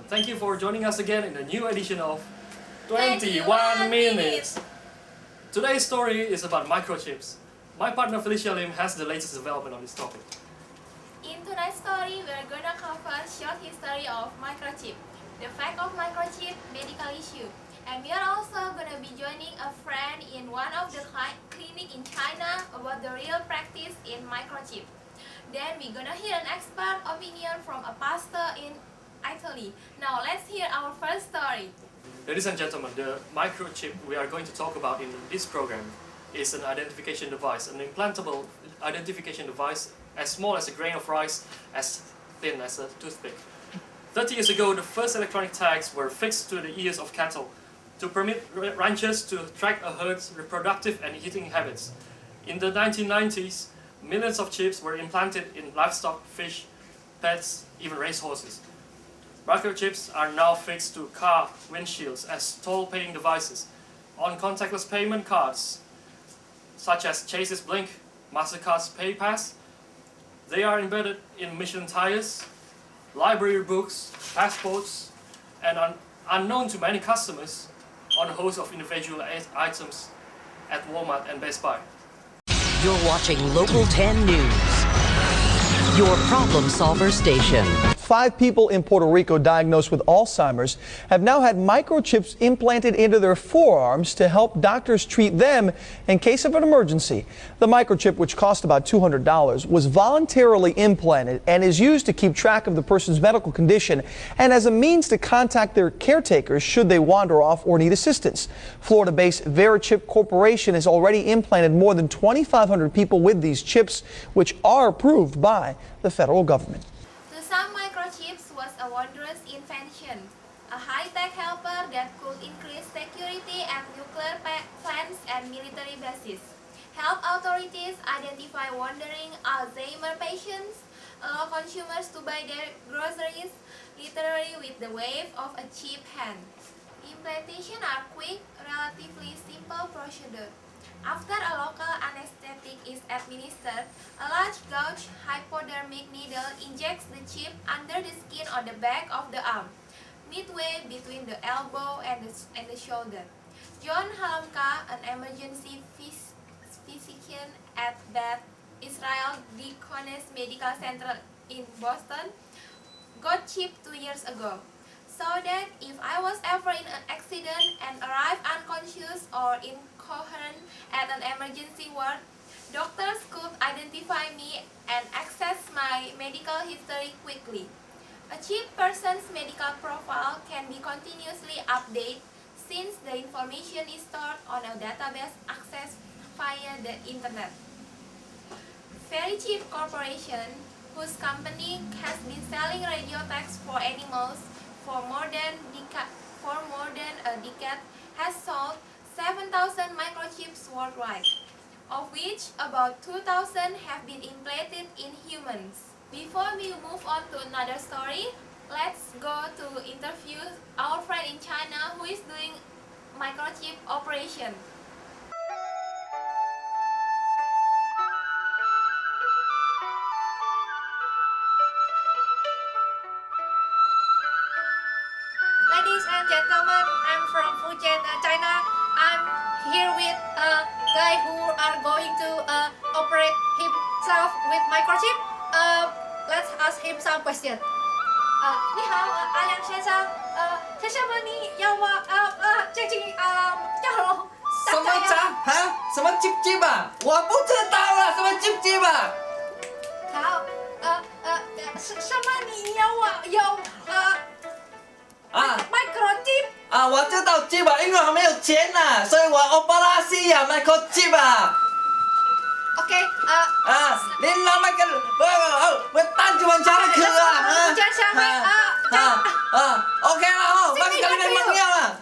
thank you for joining us again in a new edition of 21 Minutes. Today's story is about microchips. My partner Felicia Lim has the latest development on this topic. In tonight's story, we're gonna cover short history of microchip, the fact of microchip, medical issue, and we are also gonna be joining a friend in one of the clinic in China about the real practice in microchip. Then we're gonna hear an expert opinion from a pastor in Italy. Now let's hear our first story. Ladies and gentlemen, the microchip we are going to talk about in this program is an identification device, an implantable identification device as small as a grain of rice, as thin as a toothpick. 30 years ago, the first electronic tags were fixed to the ears of cattle to permit ranchers to track a herd's reproductive and eating habits. In the 1990s, millions of chips were implanted in livestock, fish, pets, even racehorses. Microchips are now fixed to car windshields as toll-paying devices, on contactless payment cards, such as Chase's Blink, MasterCard's PayPass. They are embedded in Michelin tires, library books, passports, and unknown to many customers, on a host of individual items at Walmart and Best Buy. You're watching Local 10 News, your problem solver station. 5 people in Puerto Rico diagnosed with Alzheimer's have now had microchips implanted into their forearms to help doctors treat them in case of an emergency. The microchip, which cost about $200, was voluntarily implanted and is used to keep track of the person's medical condition and as a means to contact their caretakers should they wander off or need assistance. Florida-based Microchip Corporation has already implanted more than 2,500 people with these chips, which are approved by the federal government. To some, microchips was a wondrous invention, a high-tech helper that could increase security at nuclear plants and military bases, help authorities identify wandering Alzheimer patients, allow consumers to buy their groceries literally with the wave of a cheap hand. Implantation are quick, relatively simple procedure. After a local anesthetic is administered, a large gauge hypodermic needle injects the chip under the skin on the back of the arm, midway between the elbow and the shoulder. John Halamka, an emergency physician at Beth Israel Deaconess Medical Center in Boston, got chipped 2 years ago, so that if I was ever in an accident and arrived unconscious or incoherent at an emergency ward, doctors could identify me and access my medical history quickly. A chipped person's medical profile can be continuously updated since the information is stored on a database accessed via the internet. Microchip Corporation, whose company has been selling radio tags for animals for more than a decade, has sold 7,000 microchips worldwide, of which about 2,000 have been implanted in humans. Before we move on to another story, let's go to interview our friend in China who is doing microchip operation. Ladies and gentlemen, I'm from Fujian, China. I'm here with a guy who are going to operate himself with microchip. Let's ask him some questions. 你好，阿良先生，先生们，你要我最近叫什什么章啊？什么鸡鸡吧？我不知道啊，什么鸡鸡吧？好，什么你要我有microchip？我知道鸡吧，因为我没有钱呐，所以我operasi ya microchip 啊。OK，你拿那个我单就往下去啊，OK 了哦，我跟你们要了。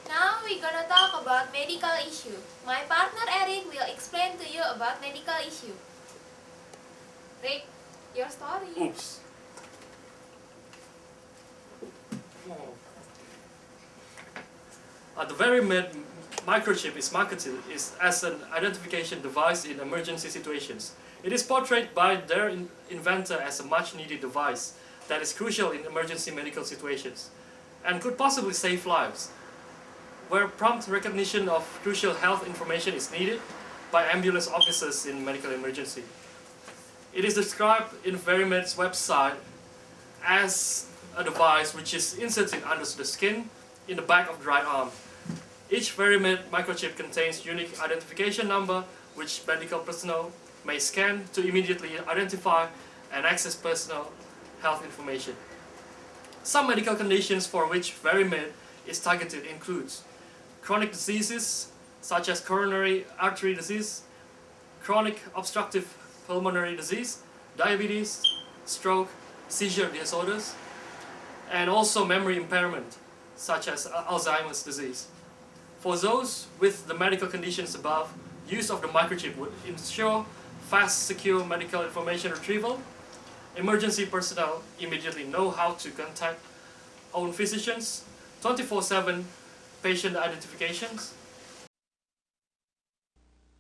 Now we're gonna talk about medical issue. My partner Eric will explain to you about medical issue. Rick, your story. Oops. The very microchip is marketed as an identification device in emergency situations. It is portrayed by their inventor as a much-needed device that is crucial in emergency medical situations and could possibly save lives. Where prompt recognition of crucial health information is needed by ambulance officers in medical emergency. It is described in Verimed's website as a device which is inserted under the skin in the back of the right arm. Each Verimed microchip contains unique identification number which medical personnel may scan to immediately identify and access personal health information. Some medical conditions for which Verimed is targeted includes chronic diseases such as coronary artery disease, chronic obstructive pulmonary disease, diabetes, stroke, seizure disorders, and also memory impairment such as Alzheimer's disease. For those with the medical conditions above, use of the microchip would ensure fast, secure medical information retrieval. Emergency personnel immediately know how to contact own physicians, 24/7 patient identifications,